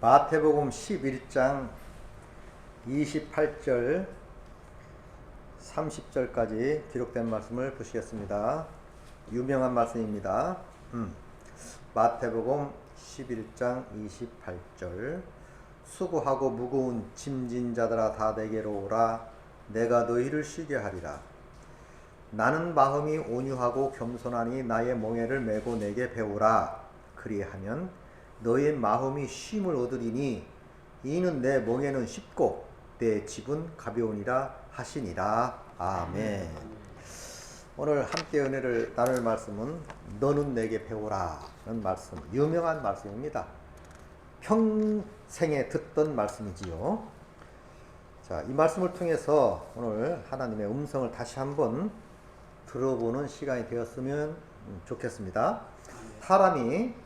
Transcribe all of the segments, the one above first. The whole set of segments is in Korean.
마태복음 11장 28절 30절까지 기록된 말씀을 보시겠습니다. 유명한 말씀입니다. 마태복음 11장 28절 수고하고 무거운 짐진 자들아 다 내게로 오라 내가 너희를 쉬게 하리라. 나는 마음이 온유하고 겸손하니 나의 멍에를 메고 내게 배우라. 그리하면 너의 마음이 쉼을 얻으리니 이는 내 멍에는 쉽고 내 짐은 가벼우니라 하시니라. 아멘. 오늘 함께 은혜를 나눌 말씀은 너는 내게 배우라 는 말씀, 유명한 말씀입니다. 평생에 듣던 말씀이지요. 자, 이 말씀을 통해서 오늘 하나님의 음성을 다시 한번 들어보는 시간이 되었으면 좋겠습니다. 사람이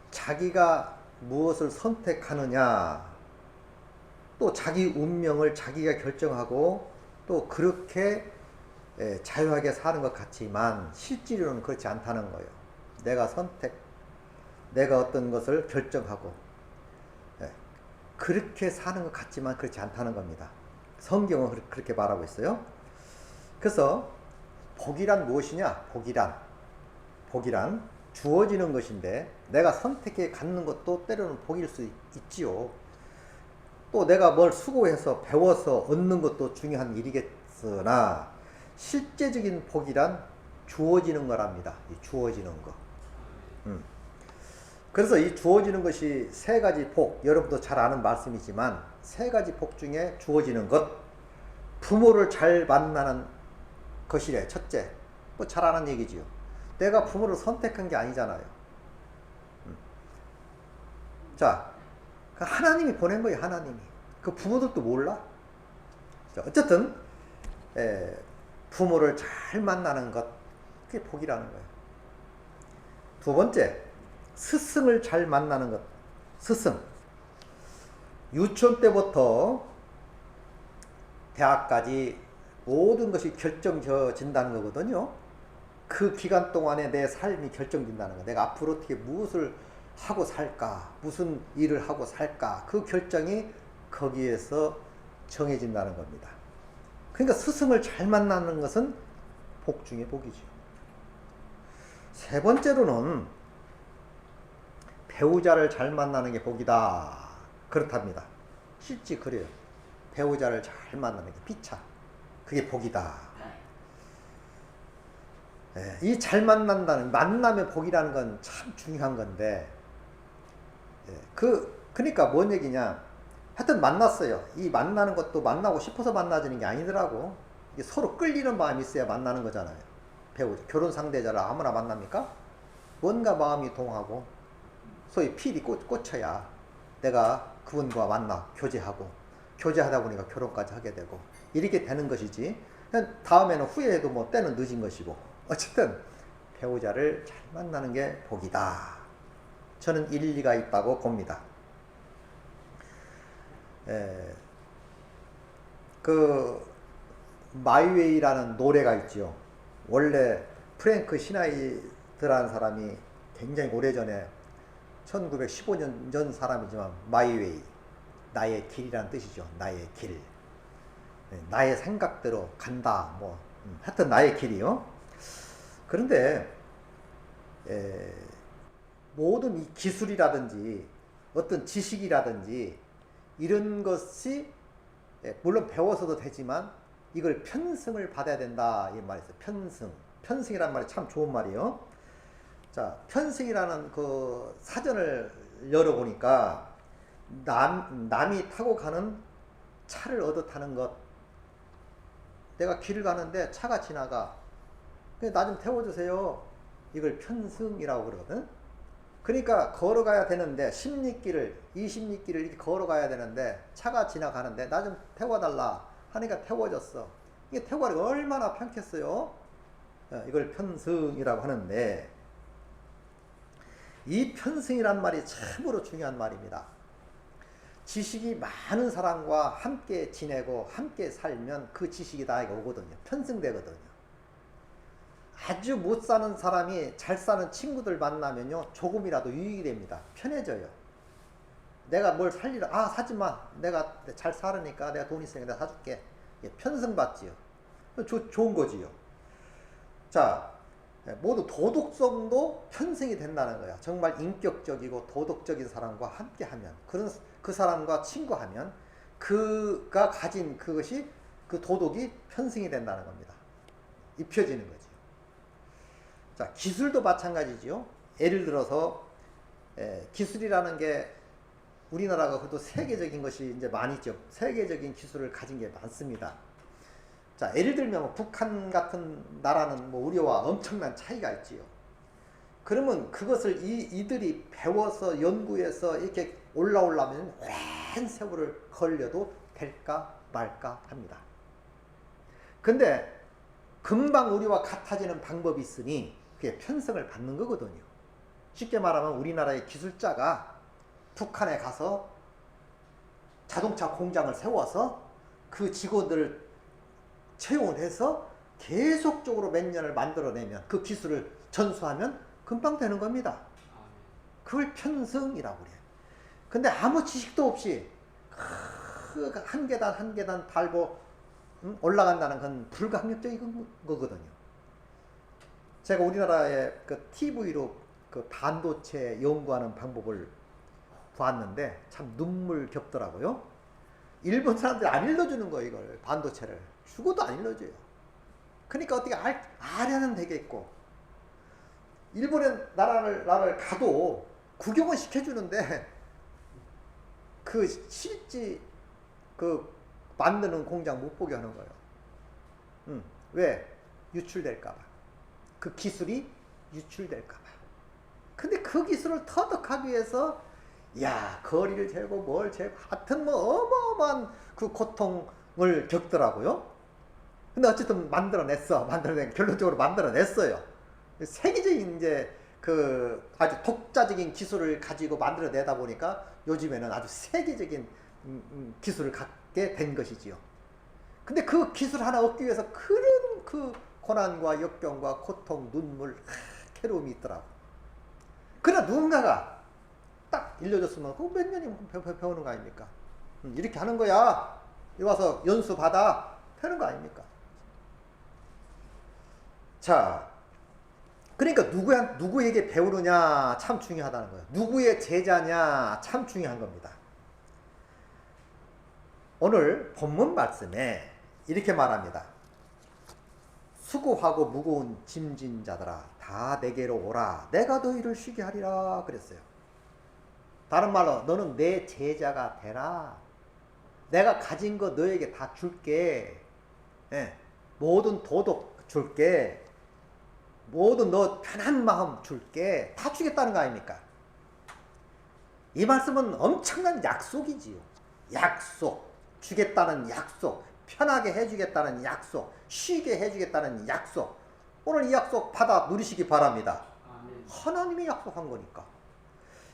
자기가 무엇을 선택하느냐, 또 자기 운명을 자기가 결정하고 또 그렇게 자유하게 사는 것 같지만 실제로는 그렇지 않다는 거예요. 내가 어떤 것을 결정하고 그렇게 사는 것 같지만 그렇지 않다는 겁니다. 성경은 그렇게 말하고 있어요. 그래서 복이란 무엇이냐? 복이란 주어지는 것인데 내가 선택해 갖는 것도 때로는 복일 수 있지요. 또 내가 뭘 수고해서 배워서 얻는 것도 중요한 일이겠으나 실제적인 복이란 주어지는 거랍니다. 이 주어지는 거. 그래서 이 주어지는 것이 세 가지 복, 여러분도 잘 아는 말씀이지만 세 가지 복 중에 주어지는 것, 부모를 잘 만나는 것이래. 첫째, 뭐 잘 아는 얘기지요. 내가 부모를 선택한 게 아니잖아요. 자, 하나님이 보낸 거예요. 하나님이. 그 부모들도 몰라. 자, 어쨌든 부모를 잘 만나는 것, 그게 복이라는 거예요. 두 번째, 스승을 잘 만나는 것. 스승. 유치원 때부터 대학까지 모든 것이 결정져진다는 거거든요. 그 기간 동안에 내 삶이 결정된다는 거예요. 내가 앞으로 어떻게 무엇을 하고 살까, 무슨 일을 하고 살까, 그 결정이 거기에서 정해진다는 겁니다. 그러니까 스승을 잘 만나는 것은 복 중에 복이죠. 세 번째로는 배우자를 잘 만나는 게 복이다. 그렇답니다. 실제 그래요. 배우자를 잘 만나는 게 피차. 그게 복이다. 이 잘 만난다는, 만남의 복이라는 건 참 중요한 건데, 그러니까 뭔 얘기냐. 하여튼 만났어요. 이 만나는 것도 만나고 싶어서 만나지는 게 아니더라고. 이게 서로 끌리는 마음이 있어야 만나는 거잖아요. 배우자, 결혼 상대자를 아무나 만납니까? 뭔가 마음이 동하고, 소위 필이 꽂혀야 내가 그분과 만나, 교제하다 보니까 결혼까지 하게 되고, 이렇게 되는 것이지. 다음에는 후회해도 뭐 때는 늦은 것이고. 어쨌든 배우자를 잘 만나는 게 복이다. 저는 일리가 있다고 봅니다. 그 마이웨이라는 노래가 있죠. 원래 프랭크 시나이드라는 사람이 굉장히 오래전에 1915년 전 사람이지만 마이웨이, 나의 길이라는 뜻이죠. 나의 길. 나의 생각대로 간다. 뭐 하여튼 나의 길이요. 그런데 모든 이 기술이라든지 어떤 지식이라든지 이런 것이 물론 배워서도 되지만 이걸 편승을 받아야 된다 이 말이 있어요. 편승이란 말이 참 좋은 말이에요. 자, 편승이라는 그 사전을 열어보니까 남이 타고 가는 차를 얻어 타는 것. 내가 길을 가는데 차가 지나가. 나 좀 태워주세요. 이걸 편승이라고 그러거든. 그러니까 걸어가야 되는데 10리길을 20리길을 이렇게 걸어가야 되는데 차가 지나가는데 나 좀 태워달라 하니까 태워줬어. 이게 태워가기가 얼마나 편겠어요. 이걸 편승이라고 하는데 이 편승이란 말이 참으로 중요한 말입니다. 지식이 많은 사람과 함께 지내고 함께 살면 그 지식이 나에게 오거든요. 편승되거든요. 아주 못 사는 사람이 잘 사는 친구들 만나면요 조금이라도 유익이 됩니다. 편해져요. 내가 뭘 살리라. 아, 사지마. 내가 잘 살으니까 내가 돈 있으니까 내가 사줄게. 편승받지요. 좋은 거지요. 자, 모두 도덕성도 편승이 된다는 거야. 정말 인격적이고 도덕적인 사람과 함께 하면, 그 사람과 친구하면 그가 가진 그것이, 그 도덕이 편승이 된다는 겁니다. 입혀지는 거죠. 자, 기술도 마찬가지지요. 예를 들어서 기술이라는 게 우리나라가 그래도 세계적인 것이 이제 많이 있죠. 세계적인 기술을 가진 게 많습니다. 자, 예를 들면 북한 같은 나라는 뭐 우리와 엄청난 차이가 있지요. 그러면 그것을 이들이 배워서 연구해서 이렇게 올라오려면 오랜 세월을 걸려도 될까 말까 합니다. 근데 금방 우리와 같아지는 방법이 있으니 그게 편성을 받는 거거든요. 쉽게 말하면 우리나라의 기술자가 북한에 가서 자동차 공장을 세워서 그 직원들을 채용을 해서 계속적으로 몇 년을 만들어내면, 그 기술을 전수하면 금방 되는 겁니다. 그걸 편성이라고 그래요. 근데 아무 지식도 없이 한 계단 한 계단 달고 올라간다는 건 불가항력적인 거거든요. 제가 우리나라의 그 TV로 그 반도체 연구하는 방법을 봤는데 참 눈물 겹더라고요. 일본 사람들이 안 일러주는 거예요. 이걸 반도체를 죽어도 안 일러줘요. 그러니까 어떻게 알아는 되겠고, 일본의 나라를 가도 구경은 시켜주는데 그 실제 그 만드는 공장 못 보게 하는 거예요. 왜? 유출될까봐. 그 기술이 유출될까봐. 근데 그 기술을 터득하기 위해서 거리를 재고 뭘 재고 하여튼 뭐 어마어마한 그 고통을 겪더라고요. 근데 어쨌든 결론적으로 만들어냈어요. 세계적인 이제 그 아주 독자적인 기술을 가지고 만들어내다 보니까 요즘에는 아주 세계적인 기술을 갖게 된 것이지요. 근데 그 기술 하나 얻기 위해서 그런 그 고난과 역경과 고통, 눈물, 괴로움이 있더라고. 그러나 누군가가 딱 일려줬으면 그거 몇 년이면 배우는 거 아닙니까? 이렇게 하는 거야. 여기 와서 연수 받아. 하는 거 아닙니까? 자, 그러니까 누구에게 배우느냐 참 중요하다는 거예요. 누구의 제자냐 참 중요한 겁니다. 오늘 본문 말씀에 이렇게 말합니다. 수고하고 무거운 짐진 자들아 다 내게로 오라. 내가 너희를 쉬게 하리라 그랬어요. 다른 말로 너는 내 제자가 되라. 내가 가진 거 너에게 다 줄게. 모든 도덕 줄게. 모든 너 편한 마음 줄게. 다 주겠다는 거 아닙니까? 이 말씀은 엄청난 약속이지요. 약속. 주겠다는 약속. 편하게 해주겠다는 약속. 쉬게 해주겠다는 약속. 오늘 이 약속 받아 누리시기 바랍니다. 아멘. 하나님이 약속한 거니까.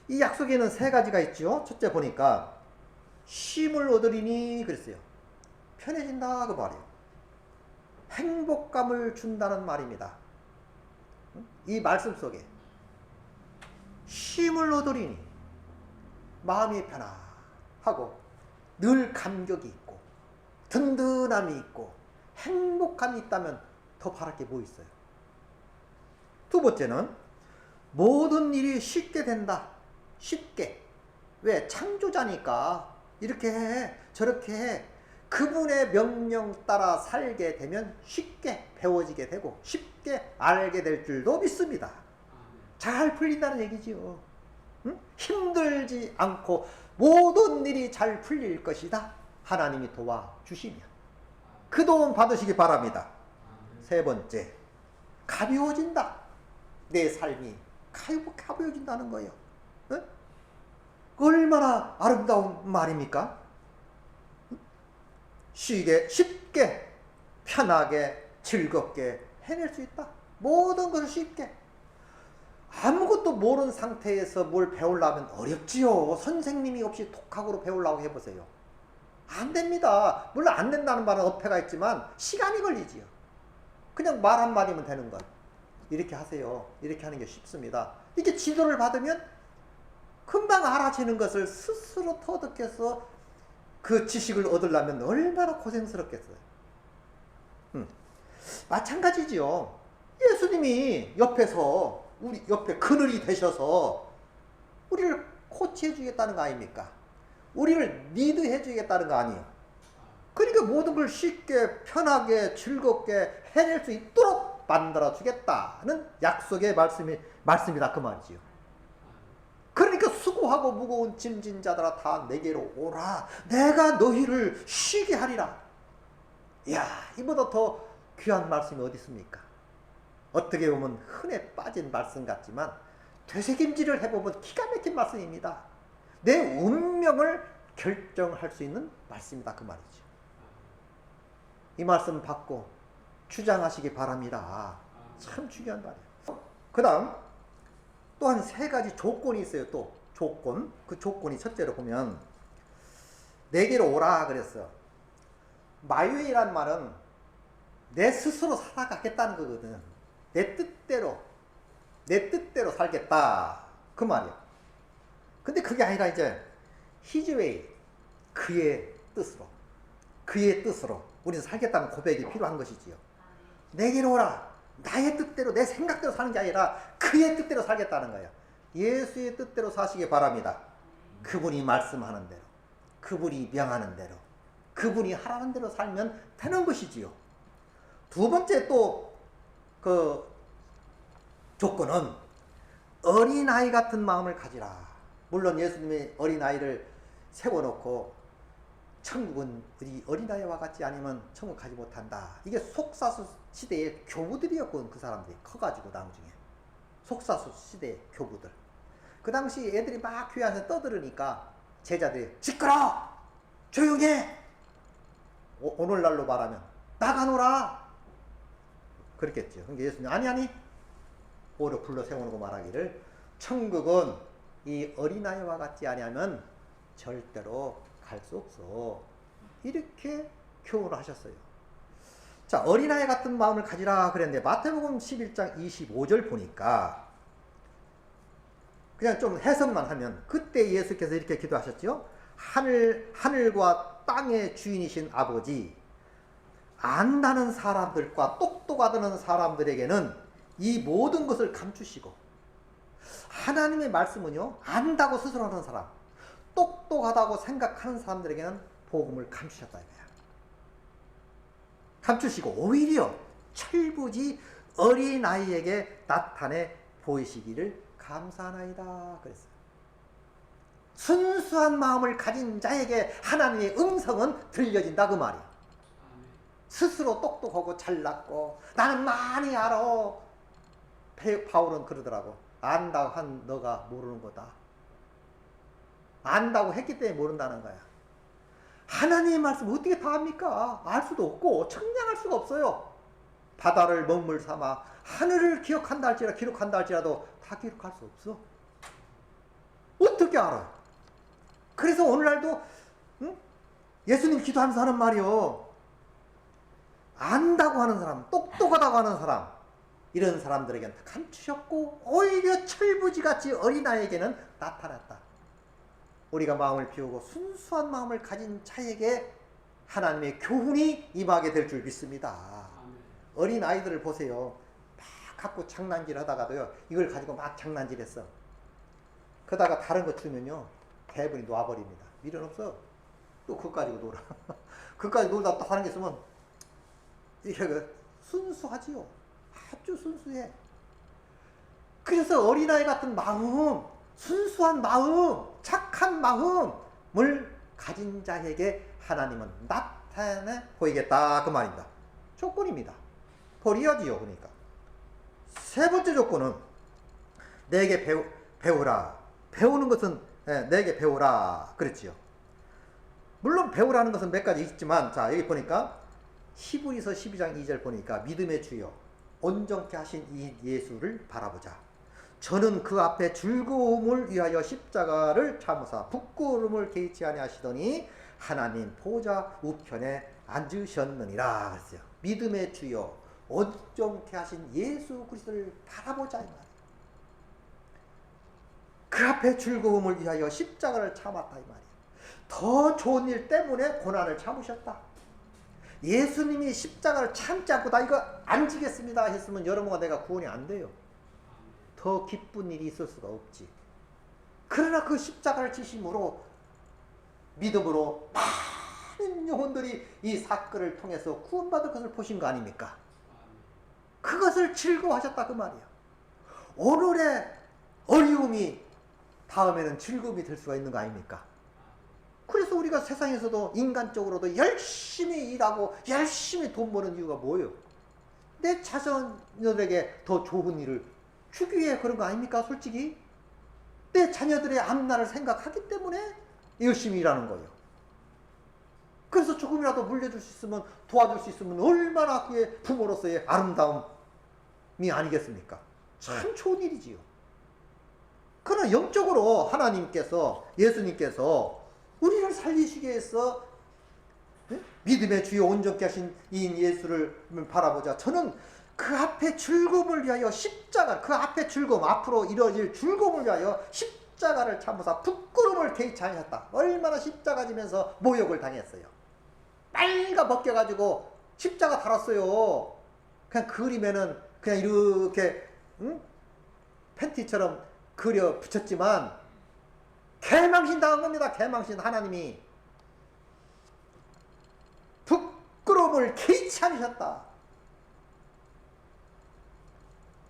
이 약속에는 세 가지가 있죠. 첫째 보니까 쉼을 얻으리니 그랬어요. 편해진다 그 말이에요. 행복감을 준다는 말입니다. 이 말씀 속에 쉼을 얻으리니 마음이 편안하고 늘 감격이 있고 든든함이 있고 행복함이 있다면 더 바랄 게 뭐 있어요? 두 번째는 모든 일이 쉽게 된다. 쉽게. 왜? 창조자니까 이렇게 해 저렇게 해. 그분의 명령 따라 살게 되면 쉽게 배워지게 되고 쉽게 알게 될 줄도 믿습니다. 잘 풀린다는 얘기지요. 힘들지 않고 모든 일이 잘 풀릴 것이다. 하나님이 도와주시면 그 도움 받으시기 바랍니다. 세 번째, 가벼워진다. 내 삶이 가벼워진다는 거예요. 얼마나 아름다운 말입니까? 쉽게 편하게 즐겁게 해낼 수 있다. 모든 것을 쉽게. 아무것도 모르는 상태에서 뭘 배우려면 어렵지요. 선생님이 없이 독학으로 배우려고 해보세요. 안 됩니다. 물론 안 된다는 말은 어폐가 있지만 시간이 걸리지요. 그냥 말 한마디면 되는 걸. 이렇게 하세요. 이렇게 하는 게 쉽습니다. 이렇게 지도를 받으면 금방 알아지는 것을 스스로 터득해서 그 지식을 얻으려면 얼마나 고생스럽겠어요. 마찬가지지요. 예수님이 옆에서 우리 옆에 그늘이 되셔서 우리를 코치해 주겠다는 거 아닙니까? 우리를 리드해 주겠다는 거 아니에요. 그러니까 모든 걸 쉽게 편하게 즐겁게 해낼 수 있도록 만들어 주겠다는 약속의 말씀이다 그 말이지요. 그러니까 수고하고 무거운 짐진 자들아 다 내게로 오라. 내가 너희를 쉬게 하리라. 이야, 이보다 더 귀한 말씀이 어디 있습니까? 어떻게 보면 흔해 빠진 말씀 같지만 되새김질을 해보면 기가 막힌 말씀입니다. 내 운명을 결정할 수 있는 말씀이다 그 말이죠. 이 말씀 받고 주장하시기 바랍니다. 참 중요한 말이에요. 그 다음 또한 세 가지 조건이 있어요. 또 조건. 그 조건이 첫째로 보면 내게로 오라 그랬어요. 마유이란 말은 내 스스로 살아가겠다는 거거든. 내 뜻대로 살겠다 그 말이야. 근데 그게 아니라 이제 His way, 그의 뜻으로 우리는 살겠다는 고백이 필요한 것이지요. 내게로 오라. 나의 뜻대로 내 생각대로 사는 게 아니라 그의 뜻대로 살겠다는 거예요. 예수의 뜻대로 사시기 바랍니다. 그분이 말씀하는 대로, 그분이 명하는 대로, 그분이 하라는 대로 살면 되는 것이지요. 두 번째 또 그 조건은 어린아이 같은 마음을 가지라. 물론 예수님이 어린아이를 세워놓고 천국은 우리 어린아이와 같지 않으면 천국 가지 못한다. 이게 속사수 시대의 교부들이었거든. 그 사람들이 커가지고 나중에 속사수 시대의 교부들. 그 당시 애들이 막 교회 안에서 떠들으니까 제자들이 시끄러! 조용해! 오늘날로 말하면 나가노라! 그랬겠죠. 그러니까 예수님 아니 오히려 불러 세우고 말하기를 천국은 이 어린아이와 같지 아니하면 절대로 갈 수 없어. 이렇게 교훈을 하셨어요. 자, 어린아이 같은 마음을 가지라 그랬는데 마태복음 11장 25절 보니까 그냥 좀 해석만 하면 그때 예수께서 이렇게 기도하셨죠. 하늘과 땅의 주인이신 아버지, 안다는 사람들과 똑똑하다는 사람들에게는 이 모든 것을 감추시고, 하나님의 말씀은요, 안다고 스스로 하는 사람, 똑똑하다고 생각하는 사람들에게는 복음을 감추셨다 이거야. 감추시고 오히려 철부지 어린아이에게 나타내 보이시기를 감사하나이다 그랬어요. 순수한 마음을 가진 자에게 하나님의 음성은 들려진다 그 말이야. 스스로 똑똑하고 잘났고 나는 많이 알아. 바울은 그러더라고. 안다고 한 너가 모르는 거다. 안다고 했기 때문에 모른다는 거야. 하나님의 말씀 어떻게 다 압니까? 알 수도 없고 측량할 수가 없어요. 바다를 먹물 삼아 하늘을 기록한다 할지라도 다 기록할 수 없어. 어떻게 알아요? 그래서 오늘날도 예수님 기도하면서 하는 말이요. 안다고 하는 사람, 똑똑하다고 하는 사람, 이런 사람들에게는 감추셨고 오히려 철부지같이 어린아이에게는 나타났다. 우리가 마음을 비우고 순수한 마음을 가진 자에게 하나님의 교훈이 임하게 될 줄 믿습니다. 어린아이들을 보세요. 막 갖고 장난질 하다가도요, 이걸 가지고 막 장난질했어. 그러다가 다른 거 주면요, 대부분이 놔버립니다. 미련 없어. 또 그거 가지고 놀아. 그거 가지고 놀다 또 하는 게 있으면 이게 순수하지요. 아주 순수해. 그래서 어린아이 같은 마음, 순수한 마음, 착한 마음을 가진 자에게 하나님은 나타내 보이겠다 그 말입니다. 조건입니다. 버려야지요. 그러니까 세 번째 조건은 내게 배우라. 배우는 것은 내게 배우라 그랬지요. 물론 배우라는 것은 몇 가지 있지만, 자 여기 보니까 히브리서 12장 2절 보니까 믿음의 주여 온전케 하신 이 예수를 바라보자. 저는 그 앞에 즐거움을 위하여 십자가를 참으사 부끄러움을 개의치 아니하시더니 하나님 보좌 우편에 앉으셨느니라 그랬어요. 믿음의 주여 온전케 하신 예수 그리스도를 바라보자 이 말이에요. 그 앞에 즐거움을 위하여 십자가를 참았다 이 말이에요. 더 좋은 일 때문에 고난을 참으셨다. 예수님이 십자가를 참지 않고 나 이거 안 지겠습니다 했으면 여러분과 내가 구원이 안 돼요. 더 기쁜 일이 있을 수가 없지. 그러나 그 십자가를 지심으로 믿음으로 많은 영혼들이 이 사건을 통해서 구원받을 것을 보신 거 아닙니까? 그것을 즐거워하셨다 그 말이야. 오늘의 어려움이 다음에는 즐거움이 될 수가 있는 거 아닙니까? 그래서 우리가 세상에서도 인간적으로도 열심히 일하고 열심히 돈 버는 이유가 뭐예요? 내 자녀들에게 더 좋은 일을 주기 위해 그런 거 아닙니까? 솔직히 내 자녀들의 앞날을 생각하기 때문에 열심히 일하는 거예요. 그래서 조금이라도 물려줄 수 있으면, 도와줄 수 있으면 얼마나 그의 부모로서의 아름다움이 아니겠습니까? 참 좋은 일이지요. 그러나 영적으로 하나님께서, 예수님께서 우리를 살리시기 위해서 믿음의 주요 온전케 하신 이인 예수를 바라보자. 저는 그 앞에 즐거움을 위하여 십자가, 그 앞에 즐거움, 앞으로 이루어질 즐거움을 위하여 십자가를 참으사 부끄러움을 개의치 않으셨다. 얼마나 십자가 지면서 모욕을 당했어요. 빨가 벗겨가지고 십자가 달았어요. 그냥 그림에는 그냥 이렇게 팬티처럼 그려 붙였지만 개망신 당한 겁니다. 개망신. 하나님이 부끄러움을 개의치 않으셨다.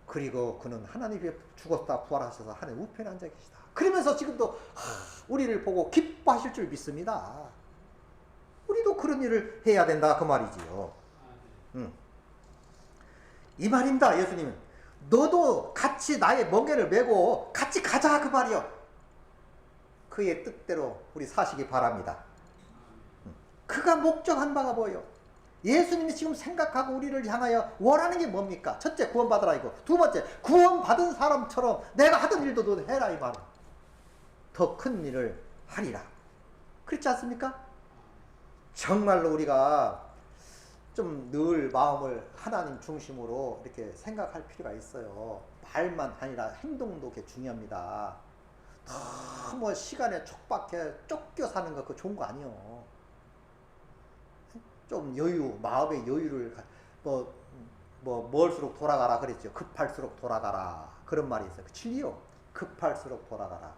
그리고 그는 하나님 위해 죽었다 부활하셔서 하나님 우편에 앉아 계시다. 그러면서 지금도 우리를 보고 기뻐하실 줄 믿습니다. 우리도 그런 일을 해야 된다 그 말이지요. 이 말입니다. 예수님은 너도 같이 나의 멍에를 메고 같이 가자 그 말이요. 그의 뜻대로 우리 사시기 바랍니다. 그가 목적한 바가 뭐예요? 예수님이 지금 생각하고 우리를 향하여 원하는 게 뭡니까? 첫째, 구원받으라 이거. 두 번째, 구원받은 사람처럼 내가 하던 일도 너 해라 이 말이에요. 더 큰 일을 하리라. 그렇지 않습니까? 정말로 우리가 좀 늘 마음을 하나님 중심으로 이렇게 생각할 필요가 있어요. 말만 아니라 행동도 게 중요합니다. 너무 시간에 촉박해 쫓겨 사는 거 그거 좋은 거 아니요. 좀 여유, 마음의 여유를 멀수록 돌아가라 그랬죠. 급할수록 돌아가라 그런 말이 있어요. 진리요. 급할수록 돌아가라.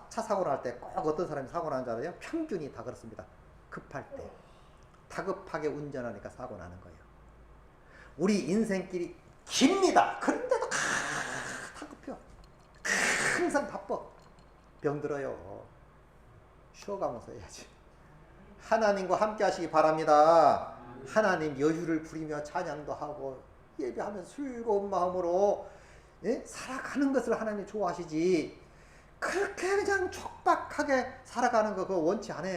차 사고 날 때 꼭 어떤 사람이 사고 나는 줄 알아요? 평균이 다 그렇습니다. 급할 때 다급하게 운전하니까 사고 나는 거예요. 우리 인생길이 깁니다. 그런데도 다급해요. 항상 바빠. 병들어요. 쉬어가면서 해야지. 하나님과 함께 하시기 바랍니다. 하나님 여유를 부리며 찬양도 하고 예배하면서 즐거운 마음으로 살아가는 것을 하나님이 좋아하시지, 그렇게 그냥 촉박하게 살아가는 거 그거 원치 않아.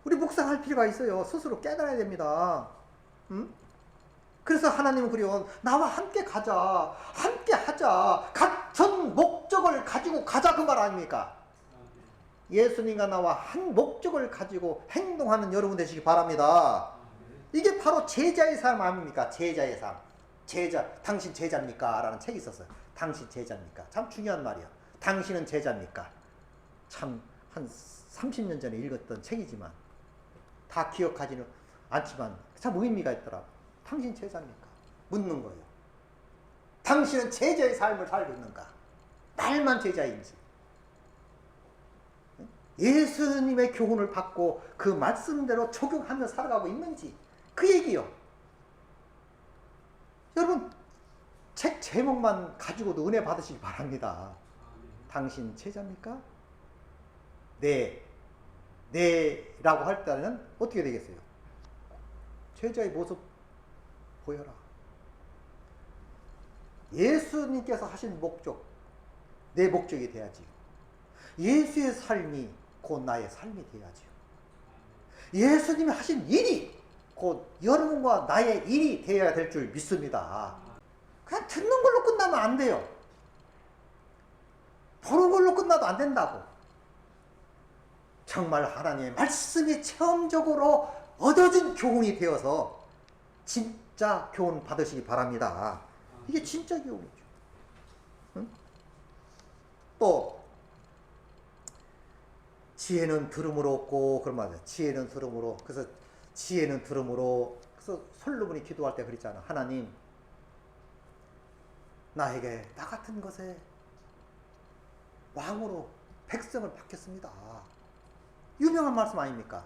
우리 묵상할 필요가 있어요. 스스로 깨달아야 됩니다. 그래서 하나님은 그래요. 나와 함께 가자. 함께 하자. 같은 목적을 가지고 가자 그 말 아닙니까? 예수님과 나와 한 목적을 가지고 행동하는 여러분 되시기 바랍니다. 이게 바로 제자의 삶 아닙니까? 제자의 삶. 제자, 당신 제자입니까? 라는 책이 있었어요. 당신 제자입니까? 참 중요한 말이야. 당신은 제자입니까? 참 한 30년 전에 읽었던 책이지만 다 기억하지는 않지만 참 의미가 있더라고. 당신 제자입니까? 묻는 거예요. 당신은 제자의 삶을 살고 있는가? 말만 제자인지, 예수님의 교훈을 받고 그 말씀대로 적용하며 살아가고 있는지, 그 얘기요. 여러분 책 제목만 가지고도 은혜 받으시기 바랍니다. 당신 제자입니까? 네. 네라고 할 때는 어떻게 되겠어요? 제자의 모습 보여라. 예수님께서 하신 목적, 내 목적이 돼야지. 예수의 삶이 곧 나의 삶이 돼야지. 예수님이 하신 일이 곧 여러분과 나의 일이 되어야 될 줄 믿습니다. 그냥 듣는 걸로 끝나면 안 돼요. 보는 걸로 끝나도 안 된다고. 정말 하나님의 말씀이 체험적으로 얻어진 교훈이 되어서 진짜 교훈 받으시기 바랍니다. 이게 진짜 교훈이죠. 또 지혜는 들음으로 얻고 그런 말이에요. 지혜는 들음으로. 그래서 지혜는 들음으로. 그래서 솔로몬이 기도할 때 그랬잖아. 하나님, 나에게 나 같은 것에 왕으로 백성을 받겠습니다. 유명한 말씀 아닙니까?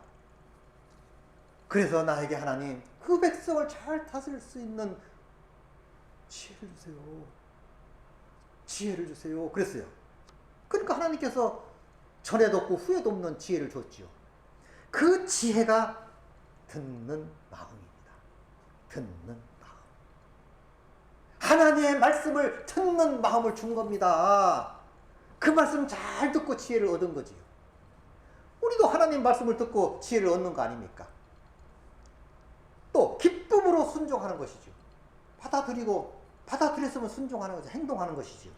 그래서 나에게 하나님 그 백성을 잘 다스릴 수 있는 지혜를 주세요. 지혜를 주세요. 그랬어요. 그러니까 하나님께서 전에도 없고 후에도 없는 지혜를 줬지요. 그 지혜가 듣는 마음입니다. 듣는 마음. 하나님의 말씀을 듣는 마음을 준 겁니다. 그 말씀 잘 듣고 지혜를 얻은 거지요. 우리도 하나님 말씀을 듣고 지혜를 얻는 거 아닙니까? 또 기쁨으로 순종하는 것이죠. 받아들였으면 순종하는 거죠. 행동하는 것이죠.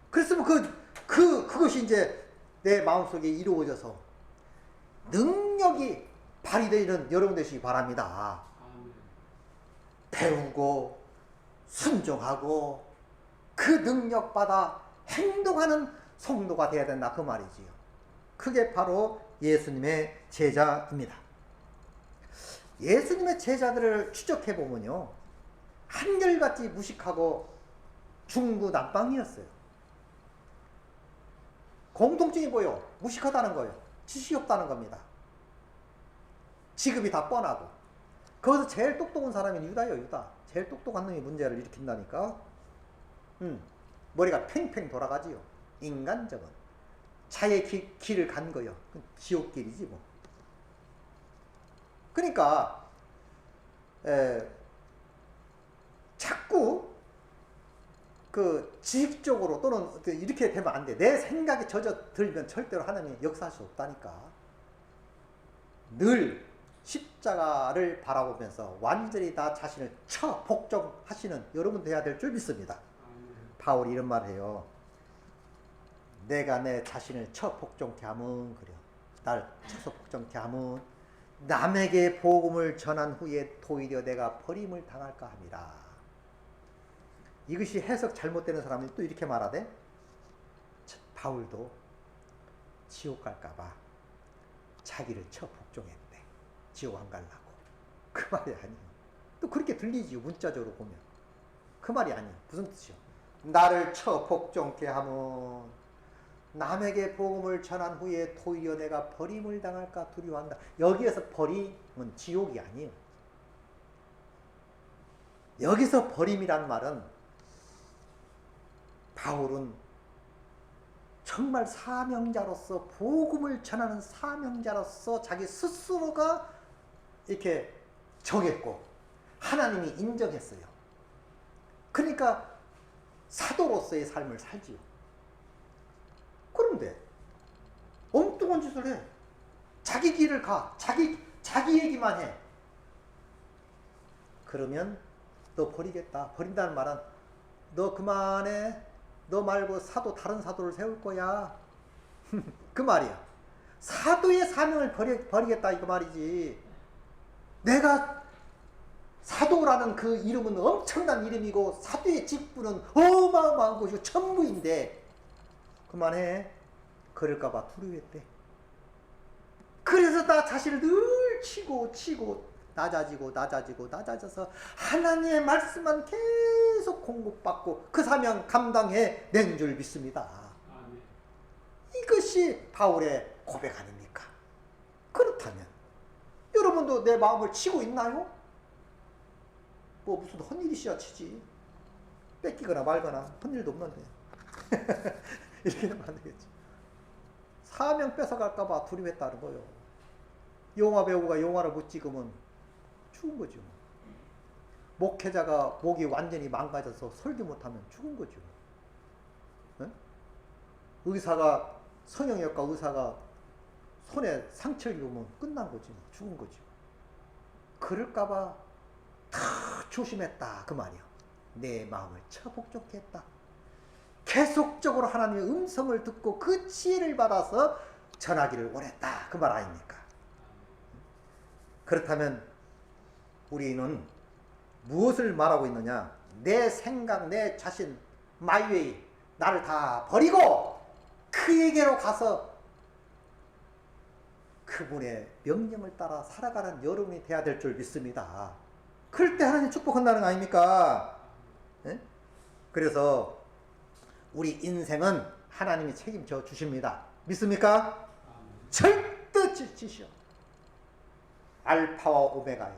그랬으면 그것이 이제 내 마음속에 이루어져서 능력이 발휘되는 여러분 되시기 바랍니다. 배우고 순종하고 그 능력 받아 행동하는 성도가 되어야 된다 그 말이지요. 그게 바로 예수님의 제자입니다. 예수님의 제자들을 추적해 보면요, 한결같이 무식하고 중구난방이었어요. 공통점이 뭐예요? 무식하다는 거예요. 지식이 없다는 겁니다. 지급이 다 뻔하고. 거기서 제일 똑똑한 사람이 유다예요. 유다. 제일 똑똑한 놈이 문제를 일으킨다니까. 머리가 팽팽 돌아가지요. 인간적은 자의 길을 간 거예요. 지옥길이지 뭐. 그러니까 자꾸 그 지식적으로 또는 이렇게 되면 안 돼. 내 생각에 젖어들면 절대로 하나님이 역사할 수 없다니까. 늘 십자가를 바라보면서 완전히 다 자신을 복종하시는 여러분 돼야 될 줄 믿습니다. 바울이 이런 말 해요. 내가 내 자신을 복종케 하면 그래요. 날 복종케 하면 남에게 복음을 전한 후에 도리어 내가 버림을 당할까 함이라. 이것이 해석 잘못되는 사람이 또 이렇게 말하대. 바울도 지옥 갈까봐 자기를 복종했대. 지옥 안 가려고. 그 말이 아니에요. 또 그렇게 들리지요. 문자적으로 보면. 그 말이 아니에요. 무슨 뜻이요? 나를 복종케 하면 남에게 복음을 전한 후에 도리어 내가 버림을 당할까 두려워한다. 여기에서 버림은 지옥이 아니에요. 여기서 버림이란 말은 바울은 정말 사명자로서 복음을 전하는 사명자로서 자기 스스로가 이렇게 정했고 하나님이 인정했어요. 그러니까 사도로서의 삶을 살지요. 그런데 엉뚱한 짓을 해. 자기 길을 가. 자기 얘기만 해. 그러면 너 버리겠다. 버린다는 말은 너 그만해. 너 말고 다른 사도를 세울 거야. 그 말이야. 사도의 사명을 버리겠다 이거 말이지. 내가 사도라는 그 이름은 엄청난 이름이고 사도의 직분은 어마어마한 것이고 천부인데 그만해. 그럴까봐 두려워했대. 그래서 나 자신을 늘 치고 낮아져서 하나님의 말씀만 계속 공급받고 그 사명 감당해 낸 줄 믿습니다. 이것이 바울의 고백 아닙니까? 그렇다면 여러분도 내 마음을 치고 있나요? 뭐 무슨 헛일이시야 치지. 뺏기거나 말거나 헛일도 없는데. 이렇게 되면 안 되겠지. 사명 뺏어갈까봐 두려워했다는 거예요. 영화 배우가 영화를 못 찍으면 죽은 거죠. 목회자가 목이 완전히 망가져서 설교 못하면 죽은 거죠. 네? 성형외과 의사가 손에 상처를 입으면 끝난 거지. 죽은 거죠. 그럴까봐 다 조심했다 그 말이야. 내 마음을 복종케 했다. 계속적으로 하나님의 음성을 듣고 그 지혜를 받아서 전하기를 원했다 그 말 아닙니까? 그렇다면 우리는 무엇을 말하고 있느냐? 내 생각, 내 자신, 마이웨이 나를 다 버리고 그에게로 가서 그분의 명령을 따라 살아가는 여러분이 돼야 될 줄 믿습니다. 그럴 때 하나님 축복한다는 거 아닙니까? 예? 그래서 우리 인생은 하나님이 책임져 주십니다. 믿습니까? 절대 지시오. 알파와 오메가요.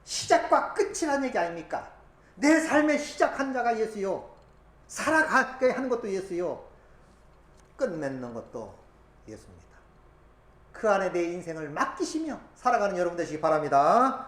시작과 끝이라는 얘기 아닙니까? 내 삶의 시작한 자가 예수요. 살아가게 하는 것도 예수요. 끝맺는 것도 예수입니다. 그 안에 내 인생을 맡기시며 살아가는 여러분 되시기 바랍니다.